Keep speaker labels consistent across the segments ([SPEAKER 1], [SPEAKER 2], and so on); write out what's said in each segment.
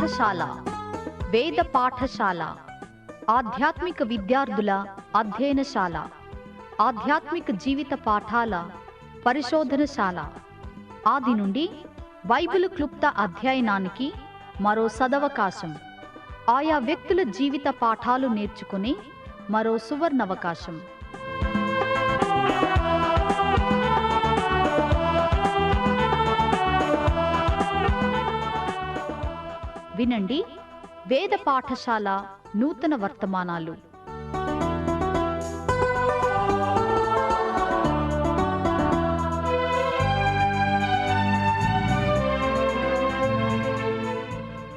[SPEAKER 1] పాఠశాల వేద పాఠశాల ఆధ్యాత్మిక విద్యార్థుల అధ్యయనశాల ఆధ్యాత్మిక జీవిత పాఠాల పరిశోధనశాల ఆది నుండి బైబిలు క్లుప్త అధ్యయనానికి మరో సదవకాశం. ఆయా వ్యక్తుల జీవిత పాఠాలు నేర్చుకునే మరో సువర్ణవకాశం. వినండి వేద పాఠశాల నూతన వర్తమానాలు.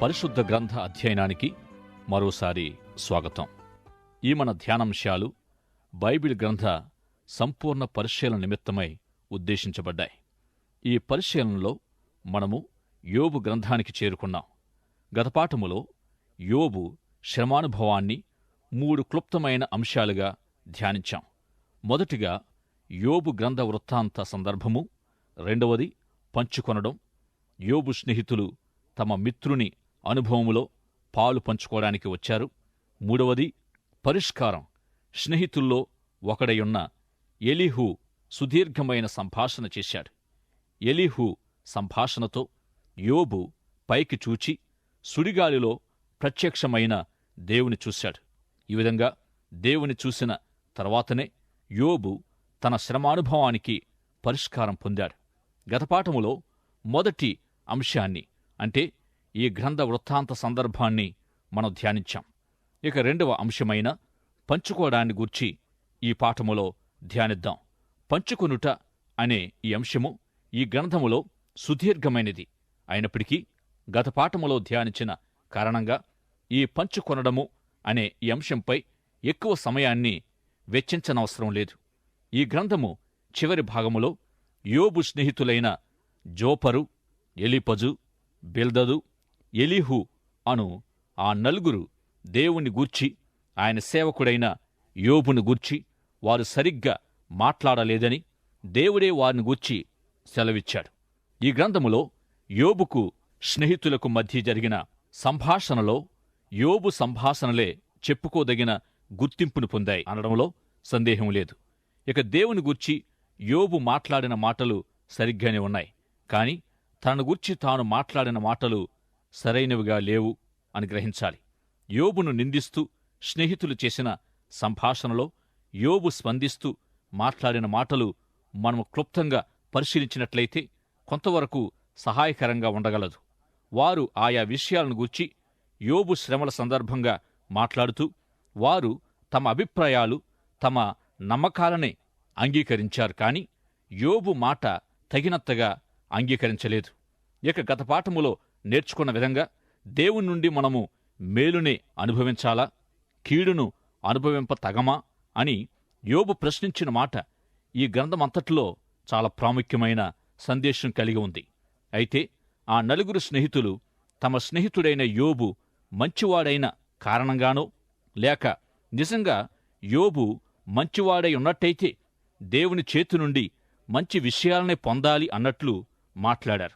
[SPEAKER 2] పరిశుద్ధ గ్రంథ అధ్యయనానికి మరోసారి స్వాగతం. ఈ మన ధ్యానాంశాలు బైబిల్ గ్రంథ సంపూర్ణ పరిశీలన నిమిత్తమై ఉద్దేశించబడ్డాయి. ఈ పరిశీలనలో మనము యోబు గ్రంథానికి చేరుకున్నాం. గత పాఠములో యోబు శ్రమానుభవాన్ని 3 క్లుప్తమైన అంశాలుగా ధ్యానించాం. మొదటిగా యోబు గ్రంథ వృత్తాంత సందర్భము, రెండవది పంచుకొనడం, యోబు స్నేహితులు తమ మిత్రుని అనుభవములో పాలు పంచుకోవడానికి వచ్చారు. మూడవది పరిష్కారం, స్నేహితుల్లో ఒకడయున్న ఎలీహు సుదీర్ఘమైన సంభాషణ చేశాడు. ఎలీహు సంభాషణతో యోబు పైకి చూచి సుడిగాలిలో ప్రత్యక్షమైన దేవుని చూశాడు. ఈ విధంగా దేవుని చూసిన తర్వాతనే యోబు తన శ్రమానుభవానికి పరిష్కారం పొందాడు. గతపాఠములో మొదటి అంశాన్ని, అంటే ఈ గ్రంథ వృత్తాంత సందర్భాన్ని మనం ధ్యానించాం. ఇక రెండవ అంశమైన పంచుకోవడాన్ని గూర్చి ఈ పాఠములో ధ్యానిద్దాం. పంచుకొనుట అనే ఈ అంశము ఈ గ్రంథములో సుదీర్ఘమైనది అయినప్పటికీ గత పాఠములో ధ్యానించిన కారణంగా ఈ పంచుకొనడము అనే ఈ అంశంపై ఎక్కువ సమయాన్ని వెచ్చించనవసరం లేదు. ఈ గ్రంథము చివరి భాగములో యోబు స్నేహితులైన జోపరు, ఎలీపజు, బిల్దదు, ఎలీహు అను ఆ నలుగురు దేవుని గూర్చి, ఆయన సేవకుడైన యోబును గూర్చి వారు సరిగ్గా మాట్లాడలేదని దేవుడే వారిని గూర్చి సెలవిచ్చాడు. ఈ గ్రంథములో యోబుకు స్నేహితులకు మధ్య జరిగిన సంభాషణలో యోబు సంభాషణలే చెప్పుకోదగిన గుర్తింపును పొందాయి అనడంలో సందేహం లేదు. ఇక దేవుని గూర్చి యోబు మాట్లాడిన మాటలు సరిగ్గానే ఉన్నాయి, కాని తనను గూర్చి తాను మాట్లాడిన మాటలు సరైనవిగా లేవు అని గ్రహించాలి. యోబును నిందిస్తూ స్నేహితులు చేసిన సంభాషణలో యోబు స్పందిస్తూ మాట్లాడిన మాటలు మనము క్లుప్తంగా పరిశీలించినట్లయితే కొంతవరకు సహాయకరంగా ఉండగలదు. వారు ఆయా విషయాలను గూర్చి యోబు శ్రమల సందర్భంగా మాట్లాడుతూ వారు తమ అభిప్రాయాలు, తమ నమ్మకాలనే అంగీకరించారు, కాని యోబు మాట తగినంతగా అంగీకరించలేదు. ఇక గత పాఠములో నేర్చుకున్న విధంగా దేవుని నుండి మనము మేలునే అనుభవించాలా, కీడును అనుభవింప తగమా అని యోబు ప్రశ్నించిన మాట ఈ గ్రంథమంతటిలో చాలా ప్రాముఖ్యమైన సందేశం కలిగి ఉంది. అయితే ఆ నలుగురు స్నేహితులు తమ స్నేహితుడైన యోబు మంచివాడైన కారణంగానో, లేక నిజంగా యోబు మంచివాడై ఉన్నట్టయితే దేవుని చేతి నుండి మంచి విషయాలనే పొందాలి అన్నట్లు మాట్లాడారు.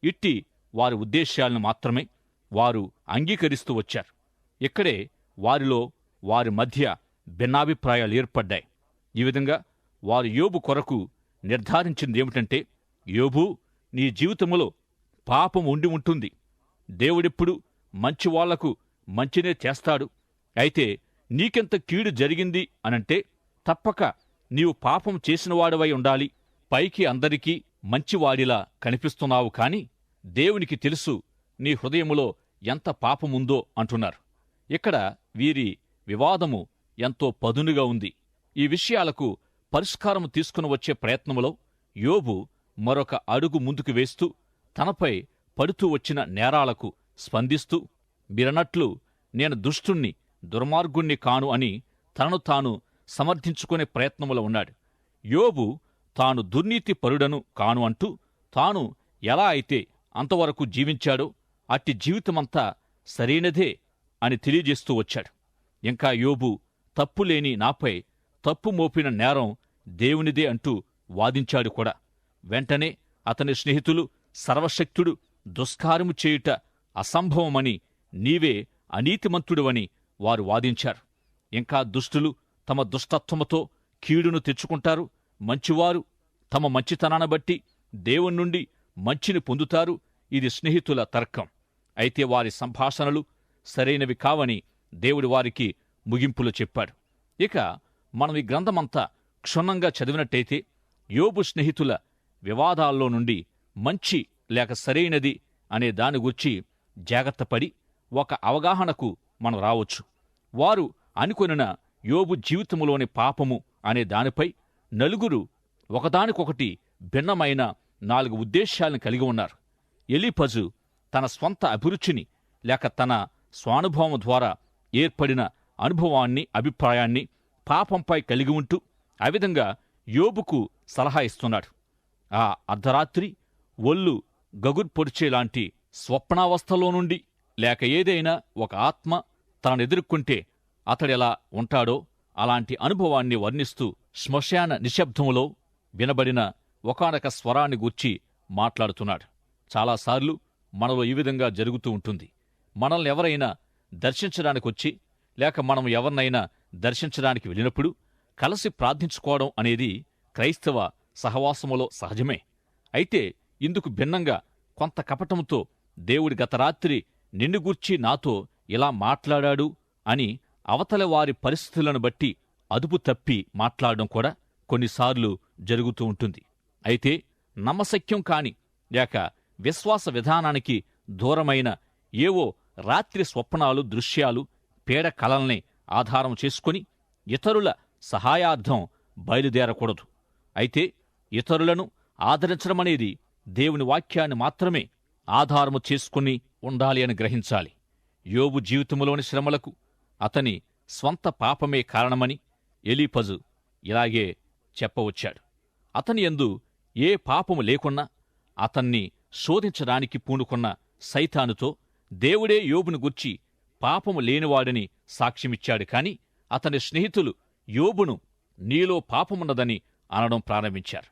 [SPEAKER 2] ఇట్టి వారి ఉద్దేశ్యాలను మాత్రమే వారు అంగీకరిస్తూ వచ్చారు. ఇక్కడే వారిలో వారి మధ్య భిన్నాభిప్రాయాలు ఏర్పడ్డాయి. ఈ విధంగా వారు యోబు కొరకు నిర్ధారించిందేమిటంటే, యోబూ, నీ జీవితంలో పాపం ఉండి ఉంటుంది. దేవుడెప్పుడు మంచివాళ్లకు మంచినే చేస్తాడు. అయితే నీకెంత కీడు జరిగింది అనంటే తప్పక నీవు పాపం చేసినవాడవై ఉండాలి. పైకి అందరికీ మంచివాడిలా కనిపిస్తున్నావు, కాని దేవునికి తెలుసు నీ హృదయములో ఎంత పాపముందో అంటున్నారు. ఇక్కడ వీరి వివాదము ఎంతో పదునుగా ఉంది. ఈ విషయాలకు పరిష్కారము తీసుకుని వచ్చే ప్రయత్నములో యోబు మరొక అడుగు ముందుకు వేస్తూ తనపై పడుతూ వచ్చిన నేరాలకు స్పందిస్తూ, మీరన్నట్లు నేను దుష్టుణ్ణి, దుర్మార్గుణ్ణి కాను అని తనను తాను సమర్థించుకునే ప్రయత్నములో ఉన్నాడు. యోబు తాను దుర్నీతి పరుడను కాను అంటూ తాను ఎలా అయితే అంతవరకు జీవించాడో అట్టి జీవితమంతా సరైనదే అని తెలియజేస్తూ వచ్చాడు. ఇంకా యోబు తప్పులేని నాపై తప్పు మోపిన నేరం దేవునిదే అంటూ వాదించాడు కూడా. వెంటనే అతని స్నేహితులు సర్వశక్తుడు దుష్కార్యము చేయుట అసంభవమని నీవే అనీతిమంతుడివని వారు వాదించారు. ఇంకా దుష్టులు తమ దుష్టత్వముతో కీడును తెచ్చుకుంటారు, మంచివారు తమ మంచితనాన్ని బట్టి దేవుని నుండి మంచిని పొందుతారు. ఇది స్నేహితుల తర్కం. అయితే వారి సంభాషణలు సరైనవి కావని దేవుడు వారికి ముగింపులు చెప్పాడు. ఇక మనం ఈ గ్రంథమంతా క్షుణ్ణంగా చదివినట్టయితే యోబు స్నేహితుల వివాదాల్లో నుండి మంచి లేక సరైనది అనే దాని గురించి జాగ్రత్తపడి ఒక అవగాహనకు మనం రావచ్చు. వారు అనుకొనిన యోబు జీవితంలోని పాపము అనే దానిపై నలుగురు ఒకదానికొకటి భిన్నమైన 4 ఉద్దేశాలను కలిగి ఉన్నారు. ఎలీఫజు తన స్వంత అభిరుచిని లేక తన స్వానుభవం ద్వారా ఏర్పడిన అనుభవాన్ని, అభిప్రాయాన్ని పాపంపై కలిగి ఉంటూ ఆ విధంగా యోబుకు సలహా ఇస్తున్నాడు. ఆ అర్ధరాత్రి ఒళ్ళు గగుర్పొడిచేలాంటి స్వప్నావస్థలో నుండి లేక ఏదైనా ఒక ఆత్మ తననెదుర్కొంటే అతడెలా ఉంటాడో అలాంటి అనుభవాన్ని వర్ణిస్తూ శ్మశాన నిశ్శబ్దంలో వినబడిన ఒకానొక స్వరాన్ని గూర్చి మాట్లాడుతున్నాడు. చాలాసార్లు మనలో ఈ విధంగా జరుగుతూ ఉంటుంది. మనల్ని ఎవరైనా దర్శించడానికొచ్చి లేక మనం ఎవరినైనా దర్శించడానికి వెళ్ళినప్పుడు కలిసి ప్రార్థించుకోవడం అనేది క్రైస్తవ సహవాసములో సహజమే. అయితే ఇందుకు భిన్నంగా కొంత కపటంతో దేవుడి గత రాత్రి నిన్ను గూర్చి నాతో ఇలా మాట్లాడాడు అని అవతల వారి పరిస్థితులను బట్టి అదుపు తప్పి మాట్లాడడం కూడా కొన్నిసార్లు జరుగుతూ ఉంటుంది. అయితే నమ్మశక్యం కాని లేక విశ్వాస విధానానికి దూరమైన ఏవో రాత్రి స్వప్నాలు, దృశ్యాలు, పీడ కలల్ని ఆధారం చేసుకుని ఇతరుల సహాయార్థం బయలుదేరకూడదు. అయితే ఇతరులను ఆదరించడమనేది దేవుని వాక్యాన్ని మాత్రమే ఆధారము చేసుకుని ఉండాలి అని గ్రహించాలి. యోబు జీవితంలోని శ్రమలకు అతని స్వంత పాపమే కారణమని ఎలీఫజు ఇలాగే చెప్పవచ్చాడు. అతని యందు ఏ పాపము లేకున్నా అతన్ని శోధించడానికి పూనుకున్న సైతానుతో దేవుడే యోబును గూర్చి పాపము లేనివాడని సాక్ష్యమిచ్చాడు. కాని అతని స్నేహితులు యోబును నీలో పాపమున్నదని అనడం ప్రారంభించారు.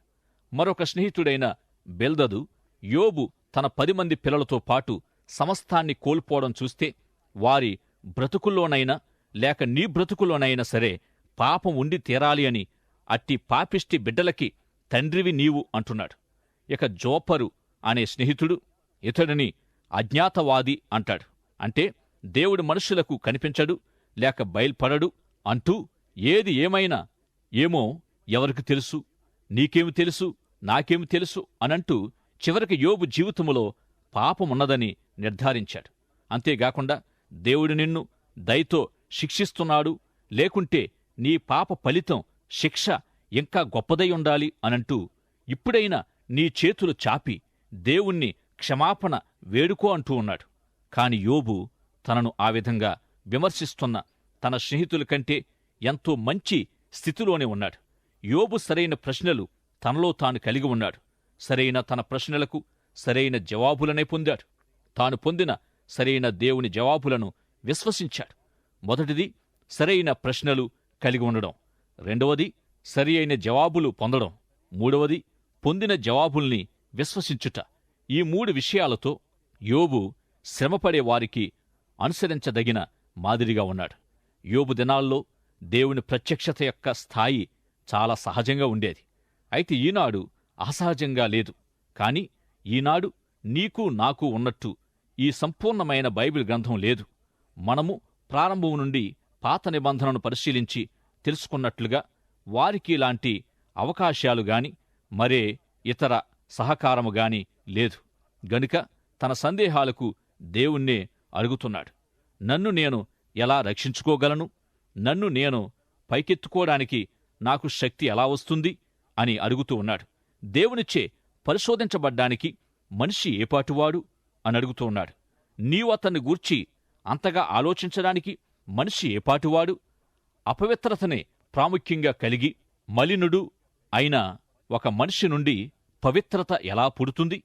[SPEAKER 2] మరొక స్నేహితుడైన బెల్దదు యోబు తన 10 మంది పిల్లలతో పాటు సమస్తాన్ని కోల్పోవడం చూస్తే వారి బ్రతుకుల్లోనైనా లేక నీ బ్రతుకుల్లోనైనా సరే పాపం ఉండి తీరాలి అని అట్టి పాపిష్టి బిడ్డలకి తండ్రివి నీవు అంటున్నాడు. ఇక జోపరు అనే స్నేహితుడు ఇతడిని అజ్ఞాతవాది అంటాడు. అంటే దేవుడు మనుషులకు కనిపించడు లేక బయల్పడడు అంటూ ఏది ఏమైనా ఏమో ఎవరికి తెలుసు, నీకేమి తెలుసు, నాకేమి తెలుసు అనంటూ చివరికి యోబు జీవితములో పాపమున్నదని నిర్ధారించాడు. అంతేగాకుండా దేవుడు నిన్ను దయతో శిక్షిస్తున్నాడు, లేకుంటే నీ పాప ఫలితం శిక్ష ఇంకా గొప్పదై ఉండాలి అనంటూ ఇప్పుడైనా నీ చేతులు చాపి దేవుణ్ణి క్షమాపణ వేడుకో అంటూ ఉన్నాడు. కాని యోబు తనను ఆ విధంగా విమర్శిస్తున్న తన స్నేహితుల కంటే ఎంతో మంచి స్థితిలోనే ఉన్నాడు. యోబు సరైన ప్రశ్నలు తనలో తాను కలిగి ఉన్నాడు. సరైన తన ప్రశ్నలకు సరైన జవాబులనే పొందాడు. తాను పొందిన సరైన దేవుని జవాబులను విశ్వసించాడు. మొదటిది సరైన ప్రశ్నలు కలిగి ఉండడం, రెండవది సరి అయిన జవాబులు పొందడం, మూడవది పొందిన జవాబుల్ని విశ్వసించుట. ఈ 3 విషయాలతో యోబు శ్రమపడే వారికి అనుసరించదగిన మాదిరిగా ఉన్నాడు. యోబు దినాల్లో దేవుని ప్రత్యక్షత యొక్క స్థాయి చాలా సహజంగా ఉండేది. అయితే ఈనాడు అసహజంగా లేదు. కాని ఈనాడు నీకు నాకు ఉన్నట్టు ఈ సంపూర్ణమైన బైబిల్ గ్రంథం లేదు. మనము ప్రారంభం నుండి పాత నిబంధనను పరిశీలించి తెలుసుకున్నట్లుగా వారికి ఇలాంటి అవకాశాలు గాని మరే ఇతర సహకారము గాని లేదు. గనుక తన సందేహాలకు దేవుణ్ణే అడుగుతున్నాడు. నన్ను నేను ఎలా రక్షించుకోగలను? నన్ను నేను పైకెత్తుకోవడానికి నాకు శక్తి ఎలా వస్తుంది అని అడుగుతూ ఉన్నాడు. దేవునిచే పరిశోధించబడ్డానికి మనిషి ఏపాటువాడు అని అడుగుతూ ఉన్నాడు. నీవు అతన్ని గూర్చి అంతగా ఆలోచించడానికి మనిషి ఏపాటువాడు? అపవిత్రతనే ప్రాముఖ్యంగా కలిగి మలినుడు అయిన ఒక మనిషి నుండి పవిత్రత ఎలా పుడుతుంది?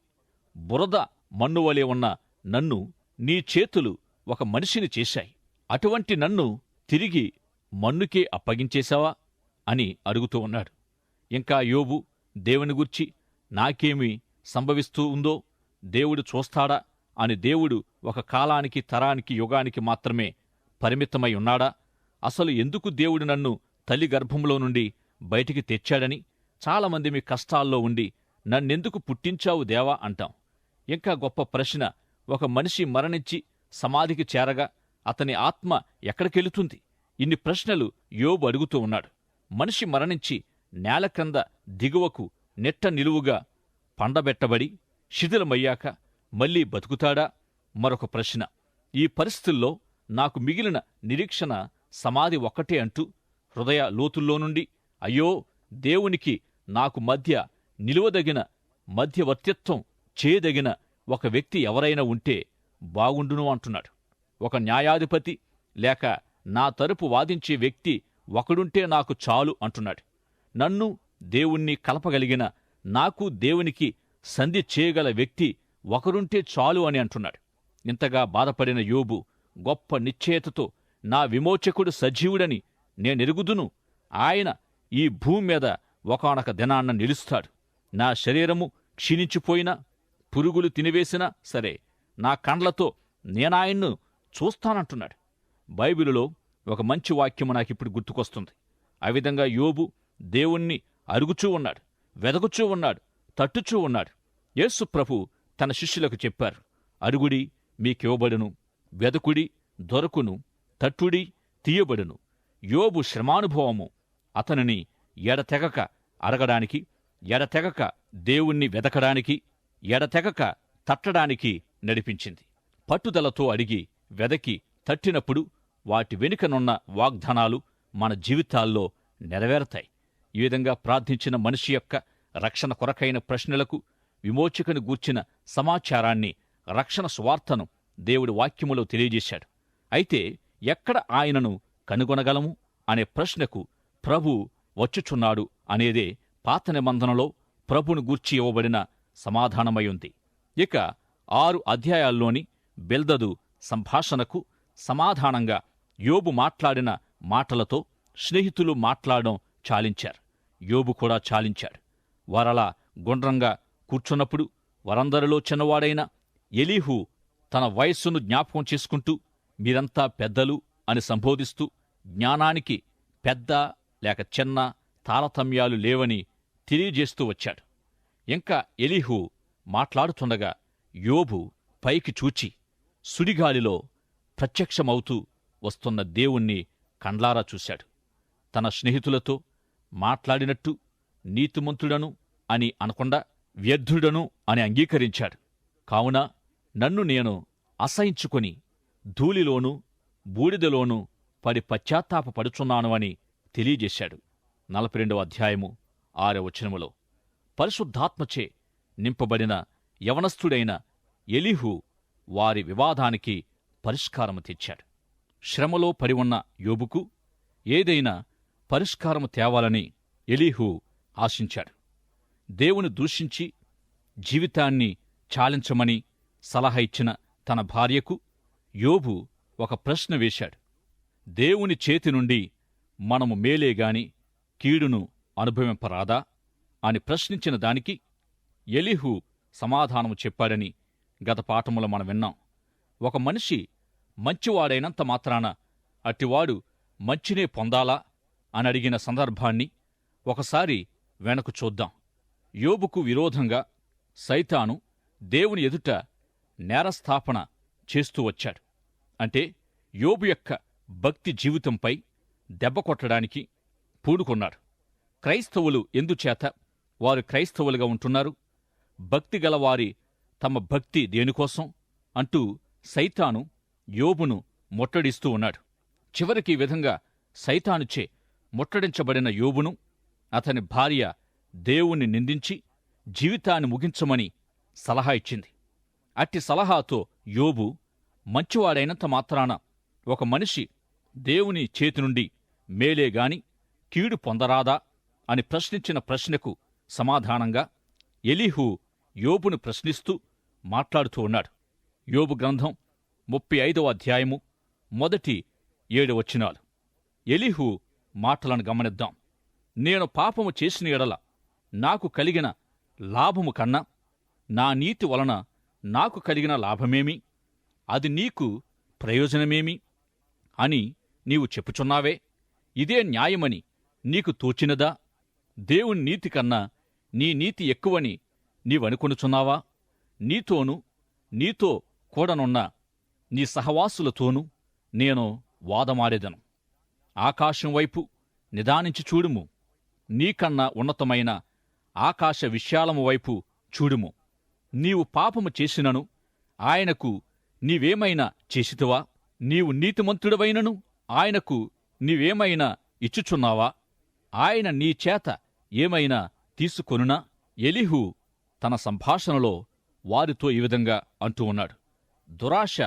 [SPEAKER 2] బురద మన్నువలే ఉన్న నన్ను నీ చేతులు ఒక మనిషిని చేశాయి. అటువంటి నన్ను తిరిగి మన్నుకే అప్పగించేశావా అని అడుగుతూ ఉన్నాడు. ఇంకా యోబు దేవుని గూర్చి నాకేమి సంభవిస్తూ ఉందో దేవుడు చూస్తాడా అని దేవుడు ఒక కాలానికి, తరానికి, యుగానికి మాత్రమే పరిమితమై ఉన్నాడా? అసలు ఎందుకు దేవుడు నన్ను తల్లి గర్భంలో నుండి బయటికి తెచ్చాడని చాలామంది మీ కష్టాల్లో ఉండి నన్నెందుకు పుట్టించావు దేవా అంటాం. ఇంకా గొప్ప ప్రశ్న, ఒక మనిషి మరణించి సమాధికి చేరగా అతని ఆత్మ ఎక్కడికెళుతుంది? ఇన్ని ప్రశ్నలు యోబు అడుగుతూ ఉన్నాడు. మనిషి మరణించి నేల క్రింద దిగువకు నెట్ట నిలువుగా పండబెట్టబడి శిథిలమయ్యాక మళ్లీ బతుకుతాడా? మరొక ప్రశ్న. ఈ పరిస్థితుల్లో నాకు మిగిలిన నిరీక్షణ సమాధి ఒక్కటే అంటూ హృదయ లోతుల్లో నుండి అయ్యో, దేవునికి నాకు మధ్య నిలువదగిన మధ్యవర్తిత్వం చేయదగిన ఒక వ్యక్తి ఎవరైనా ఉంటే బాగుండును అంటున్నాడు. ఒక న్యాయాధిపతి లేక నా తరపు వాదించే వ్యక్తి ఒకడుంటే నాకు చాలు అంటున్నాడు. నన్ను దేవుణ్ణి కలపగలిగిన, నాకు దేవునికి సంధి చేయగల వ్యక్తి ఒకరుంటే చాలు అని అంటున్నాడు. ఇంతగా బాధపడిన యోబు గొప్ప నిశ్చయతతో నా విమోచకుడు సజీవుడని నేనెరుగుదును, ఆయన ఈ భూమి మీద ఒకానొక దినాన్న నిలుస్తాడు. నా శరీరము క్షీణించిపోయినా, పురుగులు తినివేసినా సరే, నా కండ్లతో నేనాయన్ను చూస్తానంటున్నాడు. బైబిలులో ఒక మంచి వాక్యము నాకిప్పుడు గుర్తుకొస్తుంది. ఆ విధంగా యోబు దేవుణ్ణి అరుగుచూ ఉన్నాడు, వెదకుచూ ఉన్నాడు, తట్టుచూ ఉన్నాడు. యేసు ప్రభు తన శిష్యులకు చెప్పారు, అరుగుడి మీకివ్వబడును, వెదకుడి దొరకును, తట్టుడి తీయబడును. యోబు శ్రమానుభవము అతనిని ఎడతెగక అడగడానికి, ఎడతెగక దేవుణ్ణి వెదకడానికి, ఎడతెగక తట్టడానికి నడిపించింది. పట్టుదలతో అడిగి వెదకి తట్టినప్పుడు వాటి వెనుకనున్న వాగ్దానాలు మన జీవితాల్లో నెరవేరతాయి. ఈ విధంగా ప్రార్థించిన మనిషి యొక్క రక్షణ కొరకైన ప్రశ్నలకు విమోచకుని గూర్చిన సమాచారాన్ని, రక్షణ సువార్తను దేవుడి వాక్యములో తెలియజేశాడు. అయితే ఎక్కడ ఆయనను కనుగొనగలము అనే ప్రశ్నకు ప్రభు వచ్చుచున్నాడు అనేదే పాత నిబంధనలో ప్రభును గూర్చి ఇవ్వబడిన సమాధానమై ఉంది. ఇక 6 అధ్యాయాల్లోని బిల్దదు సంభాషణకు సమాధానంగా యోబు మాట్లాడిన మాటలతో స్నేహితులు మాట్లాడడం చాలించారు. యోబు కూడా చాలించాడు. వారలా గుండ్రంగా కూర్చున్నప్పుడు వారందరిలో చిన్నవాడైన ఎలీహు తన వయస్సును జ్ఞాపకం చేసుకుంటూ మీరంతా పెద్దలు అని సంబోధిస్తూ జ్ఞానానికి పెద్ద లేక చిన్న తారతమ్యాలు లేవని తెలియజేస్తూ వచ్చాడు. ఇంకా ఎలీహు మాట్లాడుతుండగా యోబు పైకి చూచి సుడిగాలిలో ప్రత్యక్షమవుతూ వస్తున్న దేవుణ్ణి కండ్లారా చూశాడు. తన స్నేహితులతో మాట్లాడినట్టు నీతిమంతుడను అని అనకుండా వ్యర్థుడను అని అంగీకరించాడు. కావున నన్ను నేను అసహించుకొని ధూళిలోనూ బూడిదలోనూ పడి పశ్చాత్తాపపడుచున్నాను అని తెలియజేశాడు. 42వ అధ్యాయము 6వ వచనములో పరిశుద్ధాత్మచే నింపబడిన యవనస్థుడైన ఎలీహు వారి వివాదానికి పరిష్కారము తెచ్చాడు. శ్రమలో పడి ఉన్న యోబుకు ఏదైనా పరిష్కారము తేవాలని ఎలీహు ఆశించాడు. దేవుని దూషించి జీవితాన్ని చాలించమని సలహా ఇచ్చిన తన భార్యకు యోబు ఒక ప్రశ్న వేశాడు. దేవుని చేతి నుండి మనము మేలేగాని కీడును అనుభవింపరాదా అని ప్రశ్నించిన దానికి ఎలీహు సమాధానము చెప్పాడని గత పాఠములో మనం విన్నాం. ఒక మనిషి మంచివాడైనంత మాత్రాన అట్టివాడు మంచినే పొందాలా అని అడిగిన సందర్భాన్ని ఒకసారి వెనక్కు చూద్దాం. యోబుకు విరోధంగా సైతాను దేవుని ఎదుట నేరస్థాపన చేస్తూ వచ్చాడు. అంటే యోబు యొక్క భక్తి జీవితంపై దెబ్బ కొట్టడానికి పూనుకున్నాడు. క్రైస్తవులు ఎందుచేత వారు క్రైస్తవులుగా ఉంటున్నారు, భక్తి గలవారి తమ భక్తి దేనికోసం అంటూ సైతాను యోబును ముట్టడిస్తూ ఉన్నాడు. చివరికి ఈ విధంగా సైతానుచే ముట్టడించబడిన యోబును అతని భార్య దేవుణ్ణి నిందించి జీవితాన్ని ముగించమని సలహా ఇచ్చింది. అట్టి సలహాతో యోబు మంచివాడైనంత మాత్రాన ఒక మనిషి దేవుని చేతి నుండి మేలేగాని కీడు పొందరాదా అని ప్రశ్నించిన ప్రశ్నకు సమాధానంగా ఎలీహు యోబును ప్రశ్నిస్తూ మాట్లాడుతూ ఉన్నాడు. యోబు గ్రంథం 35వ అధ్యాయము మొదటి 7 వచనాలు. ఎలీహు మాటలను గమనిద్దాం. నేను పాపము చేసిన ఎడల నాకు కలిగిన లాభము కన్నా నా నీతి వలన నాకు కలిగిన లాభమేమి, అది నీకు ప్రయోజనమేమి అని నీవు చెప్పుచున్నావే? ఇదే న్యాయమని నీకు తోచినదా? దేవుని నీతి కన్నా నీ నీతి ఎక్కువని నీవనుకొనుచున్నావా? నీతోనూ నీతో కూడనున్న నీ సహవాసులతోనూ నేను వాదమాడెదను. ఆకాశం వైపు నిదానించి చూడుము, నీకన్నా ఉన్నతమైన ఆకాశ విశాలము వైపు చూడుము. నీవు పాపము చేసినను ఆయనకు నీవేమైనా చేసితివా? నీవు నీతిమంతుడవైనను ఆయనకు నీవేమైనా ఇచ్చుచున్నావా? ఆయన నీ చేత ఏమైనా తీసుకొనునా? ఎలీహు తన సంభాషణలో వారితో ఈ విధంగా అంటూ ఉన్నాడు. దురాశ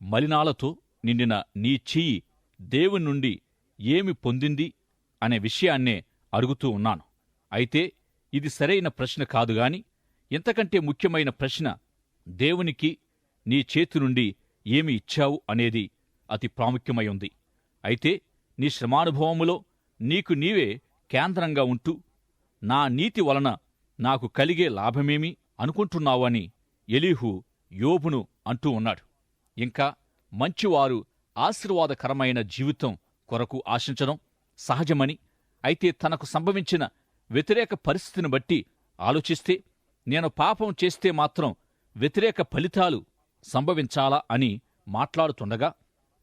[SPEAKER 2] మలినాలతో నిండిన నీ చెయ్యి దేవుని నుండి ఏమి పొందింది అనే విషయాన్నే అడుగుతూ ఉన్నాను. అయితే ఇది సరైన ప్రశ్న కాదుగాని ఇంతకంటే ముఖ్యమైన ప్రశ్న, దేవునికి నీ చేతి నుండి ఏమి ఇచ్చావు అనేది అతి ప్రాముఖ్యమై ఉంది. అయితే నీ శ్రమానుభవములో నీకు నీవే కేంద్రంగా ఉంటూ నా నీతి వలన నాకు కలిగే లాభమేమి అనుకుంటున్నావని ఎలీహు యోబును అంటూ ఉన్నాడు. ఇంకా మంచివారు ఆశీర్వాదకరమైన జీవితం కొరకు ఆశించడం సహజమని, అయితే తనకు సంభవించిన వ్యతిరేక పరిస్థితిని బట్టి ఆలోచిస్తే నేను పాపం చేస్తే మాత్రం వ్యతిరేక ఫలితాలు సంభవించాలా అని మాట్లాడుతుండగా,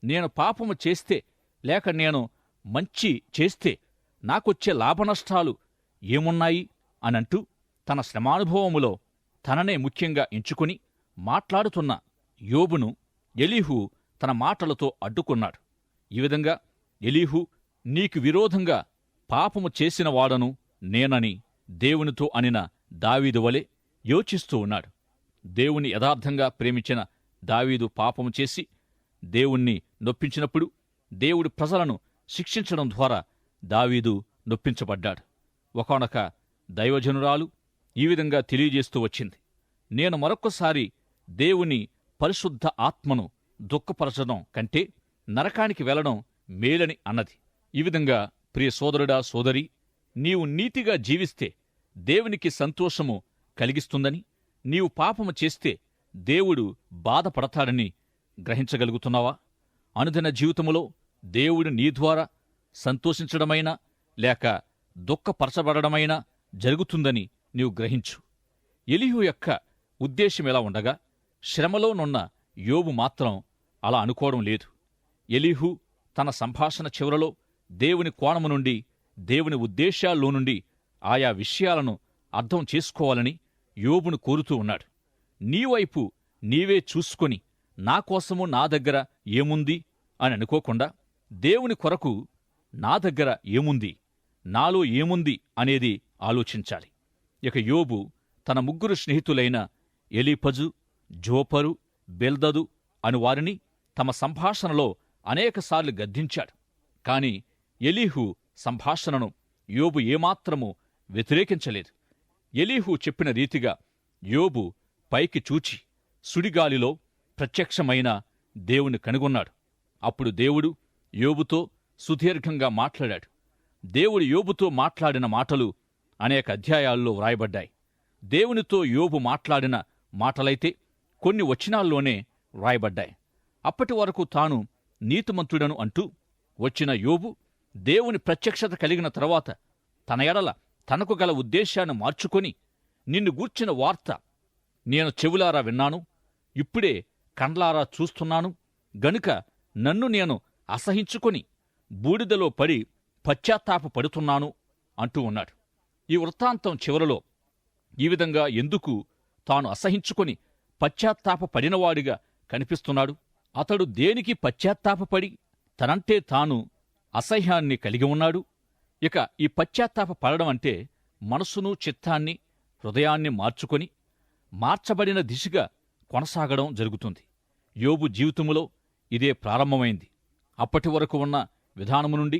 [SPEAKER 2] నేను పాపము చేస్తే లేక నేను మంచి చేస్తే నాకొచ్చే లాభనష్టాలు ఏమున్నాయి అనంటూ తన శ్రమానుభవములో తననే ముఖ్యంగా ఎంచుకుని మాట్లాడుతున్న యోబును ఎలీహు తన మాటలతో అడ్డుకున్నాడు. ఈ విధంగా ఎలీహు నీకు విరోధంగా పాపము చేసిన వాడను నేనని దేవునితో అనిన దావీదు వలె యోచిస్తూ ఉన్నాడు. దేవుని యథార్థంగా ప్రేమించిన దావీదు పాపము చేసి దేవుణ్ణి నొప్పించినప్పుడు దేవుడు ప్రజలను శిక్షించడం ద్వారా దావీదు నొప్పించబడ్డాడు. ఒకానొక దైవజనురాలు ఈ విధంగా తెలియజేస్తూ వచ్చింది, నేను మరొక్కసారి దేవుని పరిశుద్ధ ఆత్మను దుఃఖపరచడం కంటే నరకానికి వెళ్లడం మేలని అన్నది. ఈ విధంగా ప్రియ సోదరుడా సోదరి, నీవు నీతిగా జీవిస్తే దేవునికి సంతోషము కలిగిస్తుందని, నీవు పాపము చేస్తే దేవుడు బాధపడతాడని గ్రహించగలుగుతున్నావా? అనుదిన జీవితములో దేవుడు నీ ద్వారా సంతోషించడమైనా లేక దుఃఖపరచబడమైనా జరుగుతుందని నీవు గ్రహించు. ఎలీహు యొక్క ఉద్దేశమెలా ఉండగా శ్రమలోనున్న యోబు మాత్రం అలా అనుకోవడం లేదు. ఎలీహు తన సంభాషణ చివరలో దేవుని కోణము నుండి, దేవుని ఉద్దేశాల్లో నుండి ఆయా విషయాలను అర్థం చేసుకోవాలని యోబును కోరుతూ ఉన్నాడు. నీవైపు నీవే చూసుకొని నాకోసము నా దగ్గర ఏముంది అని అనుకోకుండా దేవుని కొరకు నా దగ్గర ఏముంది, నాలో ఏముంది అనేది ఆలోచించాలి. ఇక యోబు తన ముగ్గురు స్నేహితులైన ఎలీఫజు, జోపరు, బెల్దదు అను వారిని తమ సంభాషణలో అనేకసార్లు గద్దించాడు. కాని ఎలీహు సంభాషణను యోబు ఏమాత్రమూ వ్యతిరేకించలేదు. ఎలీహు చెప్పిన రీతిగా యోబు పైకి చూచి సుడిగాలిలో ప్రత్యక్షమైన దేవుని కనుగొన్నాడు. అప్పుడు దేవుడు యోబుతో సుదీర్ఘంగా మాట్లాడాడు. దేవుడు యోబుతో మాట్లాడిన మాటలు అనేక అధ్యాయాల్లో వ్రాయబడ్డాయి. దేవునితో యోబు మాట్లాడిన మాటలైతే కొన్ని వచనాల్లోనే వ్రాయబడ్డాయి. అప్పటి వరకు తాను నీతిమంతుడను అంటూ వచ్చిన యోబు దేవుని ప్రత్యక్షత కలిగిన తరువాత తన ఎడల తనకు గల ఉద్దేశాన్ని మార్చుకొని, నిన్ను గూర్చిన వార్త నేను చెవులారా విన్నాను, ఇప్పుడే కండ్లారా చూస్తున్నాను గనుక నన్ను నేను అసహించుకొని బూడిదలో పడి పశ్చాత్తాపపడుతున్నాను అంటూ ఉన్నాడు. ఈ వృత్తాంతం చివరలో ఈ విధంగా ఎందుకు తాను అసహించుకొని పశ్చాత్తాపపడినవాడిగా కనిపిస్తున్నాడు? అతడు దేనికి పశ్చాత్తాపపడి తనంటే తాను అసహ్యాన్ని కలిగి ఉన్నాడు? ఇక ఈ పశ్చాత్తాపపడడం అంటే మనసును, చిత్తాన్ని, హృదయాన్ని మార్చుకొని మార్చబడిన దిశగా కొనసాగడం జరుగుతుంది. యోబు జీవితములో ఇదే ప్రారంభమైంది. అప్పటి వరకు ఉన్న విధానము నుండి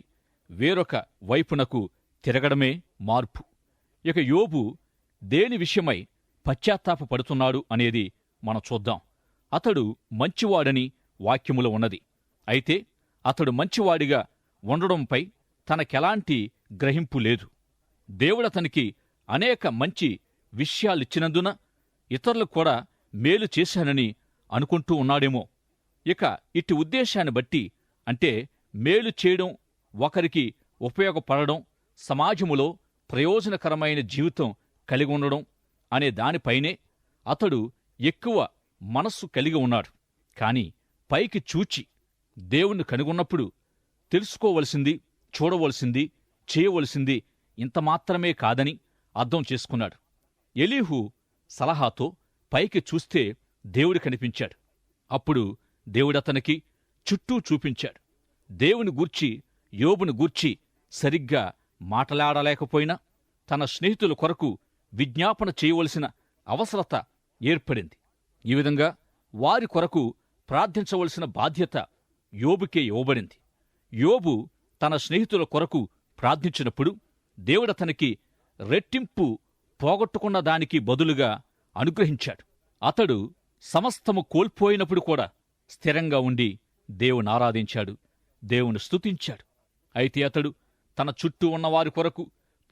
[SPEAKER 2] వేరొక వైపునకు తిరగడమే మార్పు. ఇక యోబు దేని విషయమై పశ్చాత్తాపపడుతున్నాడు అనేది మనం చూద్దాం. అతడు మంచివాడని వాక్యములో ఉన్నది. అయితే అతడు మంచివాడిగా ఉండడంపై తనకెలాంటి గ్రహింపు లేదు. దేవుడతనికి అనేక మంచి విషయాలిచ్చినందున ఇతరులు కూడా మేలు చేశానని అనుకుంటూ ఉన్నాడేమో. ఇక ఇట్టి ఉద్దేశాన్ని బట్టి, అంటే మేలు చేయడం, ఒకరికి ఉపయోగపడడం, సమాజములో ప్రయోజనకరమైన జీవితం కలిగి ఉండడం అనే దానిపైనే అతడు ఎక్కువ మనస్సు కలిగి ఉన్నాడు. కాని పైకి చూచి దేవుణ్ణి కనుగొన్నప్పుడు తెలుసుకోవలసింది, చూడవలసింది, చేయవలసింది ఇంతమాత్రమే కాదని అర్థం చేసుకున్నాడు. ఎలీహు సలహాతో పైకి చూస్తే దేవుడు కనిపించాడు. అప్పుడు దేవుడతనికి చుట్టూ చూపించాడు. దేవుని గూర్చి, యోబును గూర్చి సరిగ్గా మాట్లాడలేకపోయినా తన స్నేహితుల కొరకు విజ్ఞాపన చేయవలసిన అవసరత ఏర్పడింది. ఈ విధంగా వారి కొరకు ప్రార్థించవలసిన బాధ్యత యోబుకే ఇవ్వబడింది. యోబు తన స్నేహితుల కొరకు ప్రార్థించినప్పుడు దేవుడతనికి రెట్టింపు పోగొట్టుకున్న దానికి బదులుగా అనుగ్రహించాడు. అతడు సమస్తము కోల్పోయినప్పుడు కూడా స్థిరంగా ఉండి దేవుని ఆరాధించాడు, దేవుని స్తుతించాడు. అయితే అతడు తన చుట్టూ ఉన్నవారి కొరకు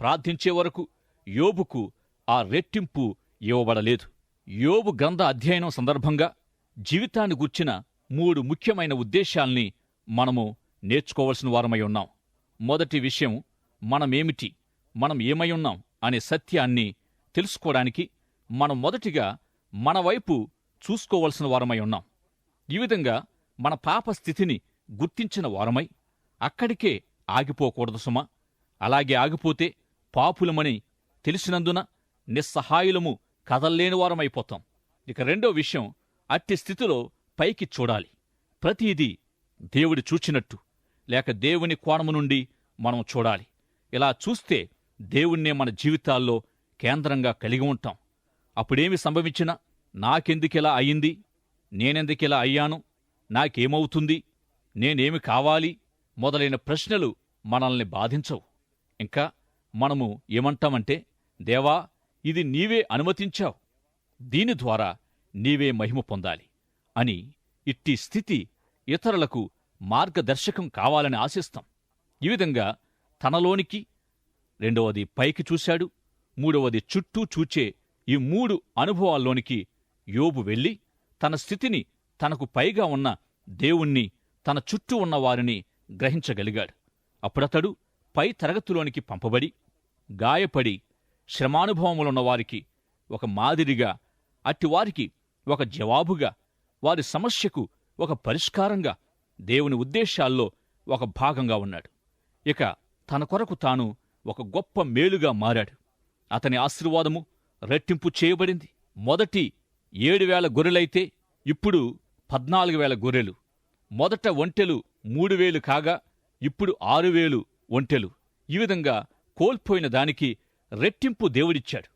[SPEAKER 2] ప్రార్థించే వరకు యోబుకు ఆ రెట్టింపు ఇవ్వబడలేదు. యోబు గ్రంథ అధ్యయనం సందర్భంగా జీవితాన్ని గూర్చిన 3 ముఖ్యమైన ఉద్దేశాల్ని మనము నేర్చుకోవలసిన వారమై ఉన్నాం. మొదటి విషయం, మనమేమిటి, మనం ఏమై ఉన్నాం అనే సత్యాన్ని తెలుసుకోవడానికి మనం మొదటిగా మన వైపు చూసుకోవలసిన వారమై ఉన్నాం. ఈ విధంగా మన పాప స్థితిని గుర్తించిన వారమై అక్కడికే ఆగిపోకూడదు సుమా. అలాగే ఆగిపోతే పాపులమని తెలిసినందున నిస్సహాయులము, కదల్లేని వారమైపోతాం. ఇక రెండో విషయం, అట్టి స్థితిలో పైకి చూడాలి. ప్రతిదీ దేవుడు చూచినట్టు, లేక దేవుని కోణము నుండి మనం చూడాలి. ఇలా చూస్తే దేవుణ్ణే మన జీవితాల్లో కేంద్రంగా కలిగి ఉంటాం. అప్పుడేమి సంభవించినా నాకెందుకిలా అయింది, నేనెందుకిలా అయ్యాను, నాకేమవుతుంది, నేనేమి కావాలి మొదలైన ప్రశ్నలు మనల్ని బాధించవు. ఇంకా మనము ఏమంటామంటే, దేవా, ఇది నీవే అనుమతించావు, దీని ద్వారా నీవే మహిమ పొందాలి అని. ఇట్టి స్థితి ఇతరులకు మార్గదర్శకం కావాలని ఆశిస్తాం. ఈ విధంగా తనలోనికి, రెండవది పైకి చూశాడు, మూడవది చుట్టూ చూచే ఈ 3 అనుభవాల్లోనికి యోబు వెళ్ళి తన స్థితిని, తనకు పైగా ఉన్న దేవుణ్ణి, తన చుట్టూ ఉన్నవారిని గ్రహించగలిగాడు. అప్పుడతడు పై తరగతిలోనికి పంపబడి, గాయపడి శ్రమానుభవములున్నవారికి ఒక మాదిరిగా, అట్టివారికి ఒక జవాబుగా, వారి సమస్యకు ఒక పరిష్కారంగా, దేవుని ఉద్దేశాల్లో ఒక భాగంగా ఉన్నాడు. ఇక తన కొరకు తాను ఒక గొప్ప మేలుగా మారాడు. అతని ఆశీర్వాదము రెట్టింపు చేయబడింది. మొదటి 7,000 గొర్రెలైతే ఇప్పుడు 14,000 గొర్రెలు. మొదట ఒంటెలు 3,000 కాగా ఇప్పుడు 6,000 ఒంటెలు. ఈ విధంగా కోల్పోయిన దానికి రెట్టింపు దేవుడిచ్చాడు.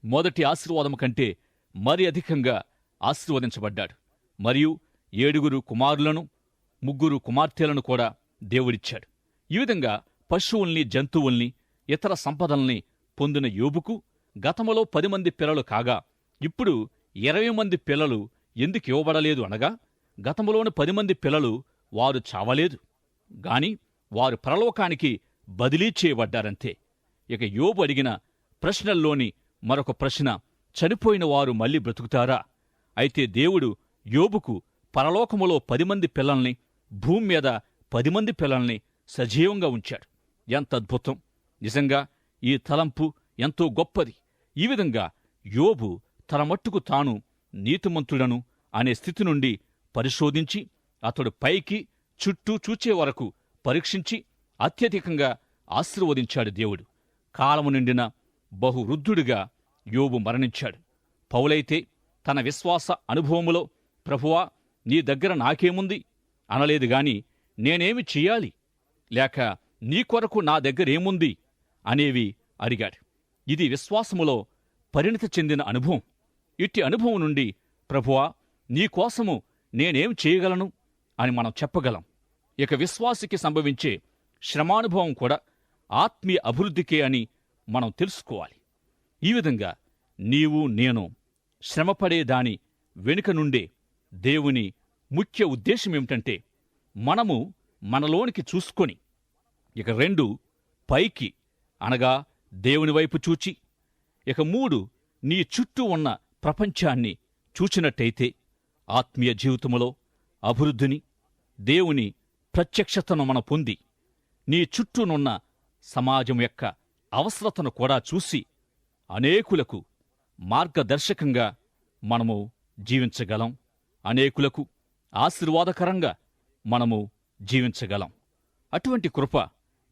[SPEAKER 2] మొదటి ఆశీర్వాదము కంటే మరి అధికంగా ఆశీర్వదించబడ్డాడు. మరియు 7 కుమారులను 3 కుమార్తెలను కూడా దేవుడిచ్చాడు. ఈ విధంగా పశువుల్ని, జంతువుల్ని, ఇతర సంపదల్ని పొందిన యోబుకు గతములో 10 మంది పిల్లలు కాగా ఇప్పుడు 20 మంది పిల్లలు ఎందుకు ఇవ్వబడలేదు అనగా, గతములోని 10 మంది పిల్లలు వారు చావలేదు గాని వారు పరలోకానికి బదిలీ చేయబడ్డారంతే. ఇక యోబు అడిగిన ప్రశ్నల్లోని మరొక ప్రశ్న, చనిపోయిన వారు మళ్ళీ బ్రతుకుతారా? అయితే దేవుడు యోబుకు పరలోకములో 10 మంది పిల్లల్ని, భూమి మీద 10 మంది పిల్లల్ని సజీవంగా ఉంచాడు. ఎంత అద్భుతం! నిజంగా ఈ తలంపు ఎంతో గొప్పది. ఈ విధంగా యోబు తన మట్టుకు తాను నీతిమంతుడను అనే స్థితి నుండి పరిశోధించి, అతడు పైకి చుట్టూ చూచే వరకు పరీక్షించి అత్యధికంగా ఆశీర్వదించాడు దేవుడు. కాలము నిండిన బహువృద్ధుడిగా యోబు మరణించాడు. పౌలైతే తన విశ్వాస అనుభవములో, ప్రభువా, నీ దగ్గర నాకేముంది అనలేదు గాని, నేనేమి చెయ్యాలి, లేక నీ కొరకు నా దగ్గరేముంది అనేవి అడిగాడు. ఇది విశ్వాసములో పరిణతి చెందిన అనుభవం. ఇట్టి అనుభవం నుండి, ప్రభువా, నీకోసము నేనేం చేయగలను అని మనం చెప్పగలం. ఇక విశ్వాసికి సంభవించే శ్రమానుభవం కూడా ఆత్మీయ అభివృద్ధికే అని మనం తెలుసుకోవాలి. ఈ విధంగా నీవు, నేను శ్రమపడేదాని వెనుక నుండే దేవుని ముఖ్య ఉద్దేశమేమిటంటే, మనము మనలోనికి చూసుకొని, ఇక 2 పైకి అనగా దేవుని వైపు చూచి, ఇక 3 నీ చుట్టూ ఉన్న ప్రపంచాన్ని చూచినట్టయితే ఆత్మీయ జీవితములో అభివృద్ధిని, దేవుని ప్రత్యక్షతను మనం పొంది నీ చుట్టూనున్న సమాజం యొక్క అవసరతను కూడా చూసి అనేకులకు మార్గదర్శకంగా మనము జీవించగలం. అనేకులకు ఆశీర్వాదకరంగా మనము జీవించగలం. అటువంటి కృప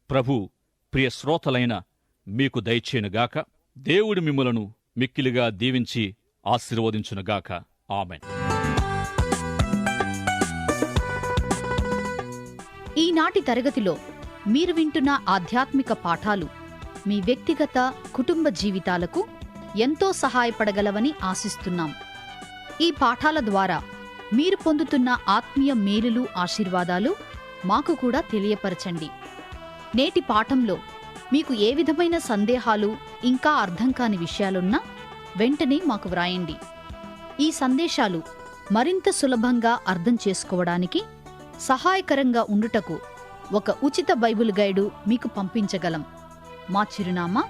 [SPEAKER 2] ప్రభు ప్రియ శ్రోతలైన మీకు దయచేయునుగాక. దేవుడు మిమ్ములను మిక్కిలిగా దీవించి ఆశీర్వదించునుగాక. ఆమేన్.
[SPEAKER 1] ఈనాటి తరగతిలో మీరు వింటున్న ఆధ్యాత్మిక పాఠాలు మీ వ్యక్తిగత, కుటుంబ జీవితాలకు ఎంతో సహాయపడగలవని ఆశిస్తున్నాం. ఈ పాఠాల ద్వారా మీరు పొందుతున్న ఆత్మీయ మేలులు, ఆశీర్వాదాలు మాకు కూడా తెలియపరచండి. నేటి పాఠంలో మీకు ఏ విధమైన సందేహాలు, ఇంకా అర్థం కాని విషయాలున్నా వెంటనే మాకు వ్రాయండి. ఈ సందేశాలు మరింత సులభంగా అర్థం చేసుకోవడానికి సహాయకరంగా ఉండుటకు ఒక ఉచిత బైబిల్ గైడు మీకు పంపించగలం. మా చిరునామా: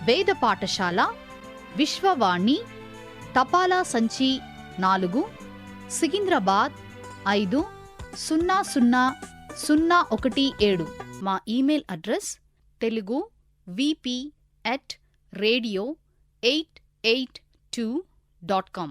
[SPEAKER 1] వేద పాఠశాల, విశ్వవాణి, తపాలా సంచి 4, సికింద్రాబాద్ 500017. మా ఈమెయిల్ అడ్రస్ telugu@radio882.com.